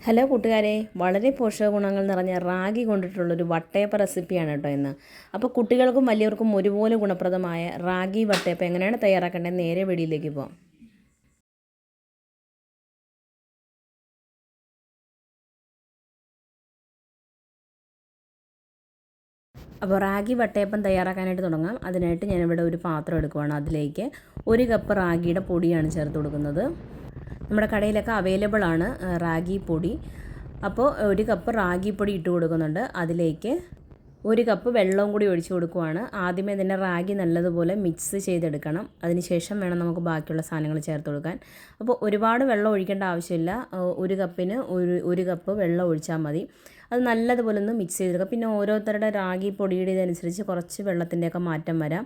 Hello കൂട്ടുകാരെ, വളരെ പോഷക ഗുണങ്ങൾ നിറഞ്ഞ റാഗി കൊണ്ടിട്ടുള്ളൊരു വട്ടയപ്പ റെസിപ്പിയാണ് കേട്ടോ ഇന്ന്. അപ്പോൾ കുട്ടികൾക്കും വലിയവർക്കും ഒരുപോലെ ഗുണപ്രദമായ റാഗി വട്ടയപ്പം എങ്ങനെയാണ് തയ്യാറാക്കേണ്ടത് നേരെ വെടിയിലേക്ക് പോകാം. അപ്പോൾ റാഗി വട്ടയപ്പം തയ്യാറാക്കാനായിട്ട് തുടങ്ങാം. അതിനായിട്ട് ഞാനിവിടെ ഒരു പാത്രം എടുക്കുവാണ്. അതിലേക്ക് 1 കപ്പ് റാഗിയുടെ പൊടിയാണ് ചേർത്ത് കൊടുക്കുന്നത്. നമ്മുടെ കടയിലൊക്കെ അവൈലബിൾ ആണ് റാഗി പൊടി. അപ്പോൾ 1 കപ്പ് റാഗി പൊടി ഇട്ട് കൊടുക്കുന്നുണ്ട്. അതിലേക്ക് 1 കപ്പ് വെള്ളവും കൂടി ഒഴിച്ച് കൊടുക്കുവാണ്. ആദ്യമേ തന്നെ റാഗി നല്ലതുപോലെ മിക്സ് ചെയ്തെടുക്കണം. അതിനുശേഷം വേണം നമുക്ക് ബാക്കിയുള്ള സാധനങ്ങൾ ചേർത്ത് കൊടുക്കാൻ. അപ്പോൾ ഒരുപാട് വെള്ളം ഒഴിക്കേണ്ട ആവശ്യമില്ല. 1 കപ്പിന് 1 കപ്പ് വെള്ളം ഒഴിച്ചാൽ മതി. അത് നല്ലതുപോലെ ഒന്ന് മിക്സ് ചെയ്തെടുക്കുക. പിന്നെ ഓരോരുത്തരുടെ റാഗി പൊടിയുടെ ഇതനുസരിച്ച് കുറച്ച് വെള്ളത്തിൻ്റെയൊക്കെ മാറ്റം വരാം.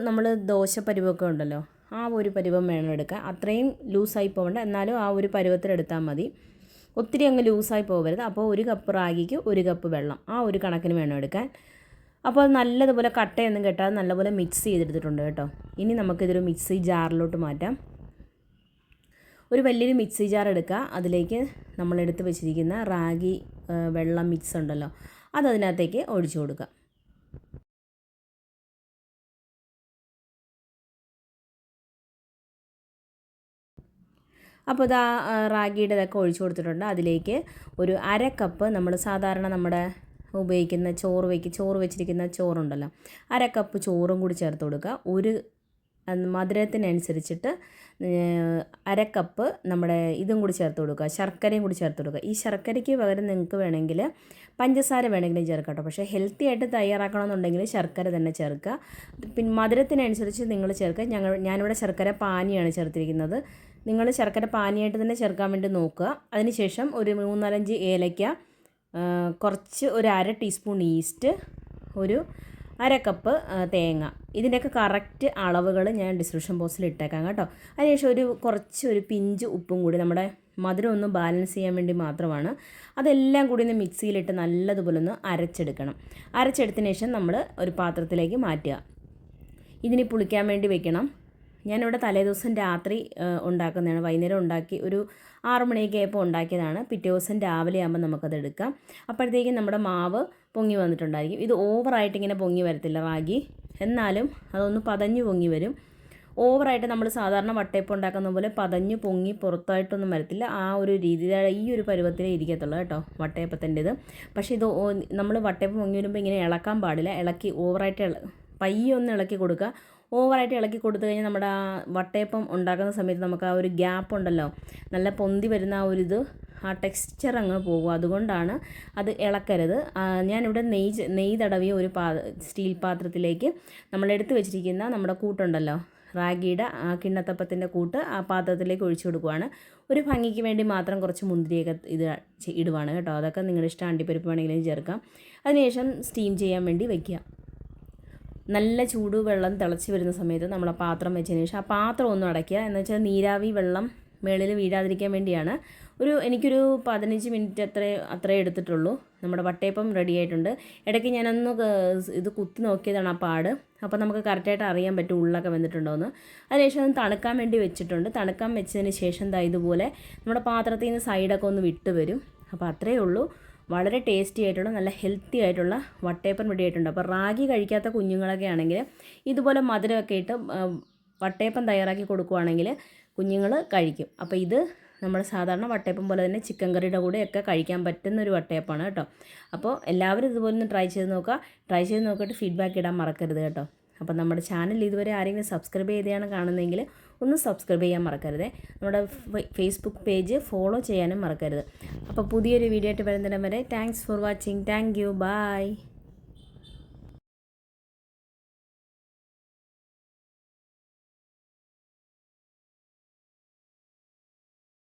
നമ്മൾ ദോശ പരുവമൊക്കെ ഉണ്ടല്ലോ, ആ ഒരു പരുവം വേണം എടുക്കാൻ. അത്രയും ലൂസായി പോകണ്ട, എന്നാലും ആ ഒരു പരുവത്തിലെടുത്താൽ മതി. ഒത്തിരി അങ്ങ് ലൂസായി പോകരുത്. അപ്പോൾ 1 കപ്പ് റാഗിക്ക് 1 കപ്പ് വെള്ളം, ആ ഒരു കണക്കിന് വേണം എടുക്കാൻ. അപ്പോൾ അത് നല്ലതുപോലെ കട്ടയൊന്നും കെട്ടാതെ നല്ലപോലെ മിക്സ് ചെയ്തെടുത്തിട്ടുണ്ട് കേട്ടോ. ഇനി നമുക്കിതൊരു മിക്സി ജാറിലോട്ട് മാറ്റാം. ഒരു വലിയൊരു മിക്സി ജാർ എടുക്കുക. അതിലേക്ക് നമ്മളെടുത്ത് വെച്ചിരിക്കുന്ന റാഗി വെള്ളം മിക്സ് ഉണ്ടല്ലോ, അതതിനകത്തേക്ക് ഒഴിച്ചു കൊടുക്കുക. അപ്പോൾ ഇതാ റാഗിയുടെ ഇതൊക്കെ ഒഴിച്ചു കൊടുത്തിട്ടുണ്ട്. അതിലേക്ക് ഒരു 1/2 കപ്പ് നമ്മൾ സാധാരണ നമ്മുടെ ഉപയോഗിക്കുന്ന ചോറ് വെച്ചിരിക്കുന്ന ചോറുണ്ടല്ലോ, 1/2 കപ്പ് ചോറും കൂടി ചേർത്ത് കൊടുക്കുക. ഒരു മധുരത്തിനനുസരിച്ചിട്ട് 1/2 കപ്പ് നമ്മുടെ ഇതും കൂടി ചേർത്ത് കൊടുക്കുക, ശർക്കരയും കൂടി ചേർത്ത് കൊടുക്കുക. ഈ ശർക്കരയ്ക്ക് പകരം നിങ്ങൾക്ക് വേണമെങ്കിൽ പഞ്ചസാര വേണമെങ്കിലും ചേർക്കാം കേട്ടോ. പക്ഷേ ഹെൽത്തി ആയിട്ട് തയ്യാറാക്കണമെന്നുണ്ടെങ്കിൽ ശർക്കര തന്നെ ചേർക്കുക. പിന്നെ മധുരത്തിനനുസരിച്ച് നിങ്ങൾ ചേർക്കുക. ഞാനിവിടെ ശർക്കര പാനിയാണ് ചേർത്തിരിക്കുന്നത്. നിങ്ങൾ ശർക്കര പാനിയായിട്ട് തന്നെ ചേർക്കാൻ വേണ്ടി നോക്കുക. അതിനുശേഷം ഒരു 3-4 ഏലയ്ക്ക, കുറച്ച് ഒരു 1/2 ടീസ്പൂൺ ഈസ്റ്റ്, ഒരു 1/2 കപ്പ് തേങ്ങ. ഇതിൻ്റെയൊക്കെ കറക്റ്റ് അളവുകൾ ഞാൻ ഡിസ്ക്രിപ്ഷൻ ബോക്സിൽ ഇട്ടേക്കാം കേട്ടോ. അതിനുശേഷം ഒരു പിഞ്ച് ഉപ്പും കൂടി, നമ്മുടെ മധുരം ഒന്ന് ബാലൻസ് ചെയ്യാൻ വേണ്ടി മാത്രമാണ്. അതെല്ലാം കൂടി ഒന്ന് മിക്സിയിലിട്ട് നല്ലതുപോലെ ഒന്ന് അരച്ചെടുക്കണം. അരച്ചെടുത്തതിന് ശേഷം നമ്മൾ ഒരു പാത്രത്തിലേക്ക് മാറ്റുക. ഇതിന് പുളിക്കാൻ വേണ്ടി വെക്കണം. ഞാനിവിടെ തലേദിവസം രാത്രി ഉണ്ടാക്കുന്നതാണ്. വൈകുന്നേരം ഉണ്ടാക്കി ഒരു 6 മണിയൊക്കെ ആയപ്പോൾ ഉണ്ടാക്കിയതാണ്. പിറ്റേ ദിവസം രാവിലെ ആകുമ്പോൾ നമുക്കത് എടുക്കാം. അപ്പോഴത്തേക്കും നമ്മുടെ മാവ് പൊങ്ങി വന്നിട്ടുണ്ടായിരിക്കും. ഇത് ഓവറായിട്ട് ഇങ്ങനെ പൊങ്ങി വരത്തില്ല റാഗി, എന്നാലും അതൊന്ന് പതഞ്ഞ് പൊങ്ങി വരും. ഓവറായിട്ട് നമ്മൾ സാധാരണ വട്ടയപ്പം ഉണ്ടാക്കുന്ന പോലെ പതഞ്ഞ് പൊങ്ങി പുറത്തായിട്ടൊന്നും വരത്തില്ല. ആ ഒരു രീതി, ഈ ഒരു പരുവത്തിലേ ഇരിക്കത്തുള്ളൂ കേട്ടോ വട്ടയപ്പത്തിൻ്റെത്. പക്ഷേ ഇത് നമ്മൾ വട്ടയപ്പം പൊങ്ങി വരുമ്പോൾ ഇങ്ങനെ ഇളക്കാൻ പാടില്ല. ഓവറായിട്ട് പയ്യെ ഒന്ന് ഇളക്കി കൊടുക്കുക. ഓവറായിട്ട് ഇളക്കി കൊടുത്തു കഴിഞ്ഞാൽ നമ്മുടെ ആ വട്ടയപ്പം ഉണ്ടാക്കുന്ന സമയത്ത് നമുക്ക് ആ ഒരു ഗ്യാപ്പ് ഉണ്ടല്ലോ, നല്ല പൊന്തി വരുന്ന ആ ടെക്സ്ചർ അങ്ങ് പോകും. അതുകൊണ്ടാണ് അത് ഇളക്കരുത്. ഞാനിവിടെ നെയ്യ് തടവിയ ഒരു സ്റ്റീൽ പാത്രത്തിലേക്ക് നമ്മളെടുത്ത് വെച്ചിരിക്കുന്ന നമ്മുടെ കൂട്ടുണ്ടല്ലോ, റാഗിയുടെ കിണ്ണത്തപ്പത്തിൻ്റെ കൂട്ട് ആ പാത്രത്തിലേക്ക് ഒഴിച്ചു കൊടുക്കുവാണ്. ഒരു ഭംഗിക്ക് വേണ്ടി മാത്രം കുറച്ച് മുന്തിരിയൊക്കെ ഇടുവാണ് കേട്ടോ. അതൊക്കെ നിങ്ങളുടെ ഇഷ്ടം, അണ്ടിപ്പരിപ്പ് വേണമെങ്കിലും ചേർക്കാം. അതിനുശേഷം സ്റ്റീം ചെയ്യാൻ വേണ്ടി വയ്ക്കുക. നല്ല വെള്ളം തിളച്ച് വരുന്ന സമയത്ത് നമ്മൾ ആ പാത്രം വെച്ചതിന് ശേഷം ആ പാത്രം ഒന്ന് അടയ്ക്കുക. എന്ന് വെച്ചാൽ നീരാവി വെള്ളം മേളിൽ വീഴാതിരിക്കാൻ വേണ്ടിയാണ്. എനിക്കൊരു 15 മിനിറ്റ് അത്രേ എടുത്തിട്ടുള്ളൂ. നമ്മുടെ വട്ടയപ്പം റെഡി ആയിട്ടുണ്ട്. ഇടയ്ക്ക് ഞാനൊന്ന് ഇത് കുത്തി നോക്കിയതാണ് ആ പാട്. അപ്പോൾ നമുക്ക് കറക്റ്റായിട്ട് അറിയാൻ പറ്റും ഉള്ളൊക്കെ വെന്തിട്ടുണ്ടോയെന്ന്. അതിനുശേഷം അത് തണുക്കാൻ വേണ്ടി വെച്ചിട്ടുണ്ട്. തണുക്കാൻ വെച്ചതിന് ശേഷം ഇതുപോലെ നമ്മുടെ പാത്രത്തിൽ നിന്ന് സൈഡൊക്കെ ഒന്ന് വിട്ട് വരും. അപ്പോൾ അത്രയേ ഉള്ളൂ. വളരെ ടേസ്റ്റി ആയിട്ടുള്ള നല്ല ഹെൽത്തി ആയിട്ടുള്ള വട്ടയപ്പം റെഡി ആയിട്ടുണ്ട്. അപ്പോൾ റാഗി കഴിക്കാത്ത കുഞ്ഞുങ്ങളൊക്കെ ആണെങ്കിൽ ഇതുപോലെ മധുരമൊക്കെ ഇട്ട് വട്ടയപ്പം തയ്യാറാക്കി കൊടുക്കുവാണെങ്കിൽ കുഞ്ഞുങ്ങൾ കഴിക്കും. അപ്പോൾ ഇത് നമ്മൾ സാധാരണ വട്ടയപ്പം പോലെ തന്നെ ചിക്കൻ കറിയുടെ കൂടെയൊക്കെ കഴിക്കാൻ പറ്റുന്ന ഒരു വട്ടയപ്പമാണ് കേട്ടോ. അപ്പോൾ എല്ലാവരും ഇതുപോലെ ഒന്ന് ട്രൈ ചെയ്ത് നോക്കിയിട്ട് ഫീഡ്ബാക്ക് ഇടാൻ മറക്കരുത് കേട്ടോ. അപ്പോൾ നമ്മുടെ ചാനൽ ഇതുവരെ ആരെങ്കിലും സബ്സ്ക്രൈബ് ചെയ്തെയാണ് കാണുന്നതെങ്കിൽ ഒന്ന് സബ്സ്ക്രൈബ് ചെയ്യാൻ മറക്കരുത്. നമ്മുടെ ഫേസ്ബുക്ക് പേജ് ഫോളോ ചെയ്യാനും മറക്കരുത്. അപ്പോൾ പുതിയൊരു വീഡിയോ ആയിട്ട് വരുന്നിടം വരെ thanks for watching. Thank you. By.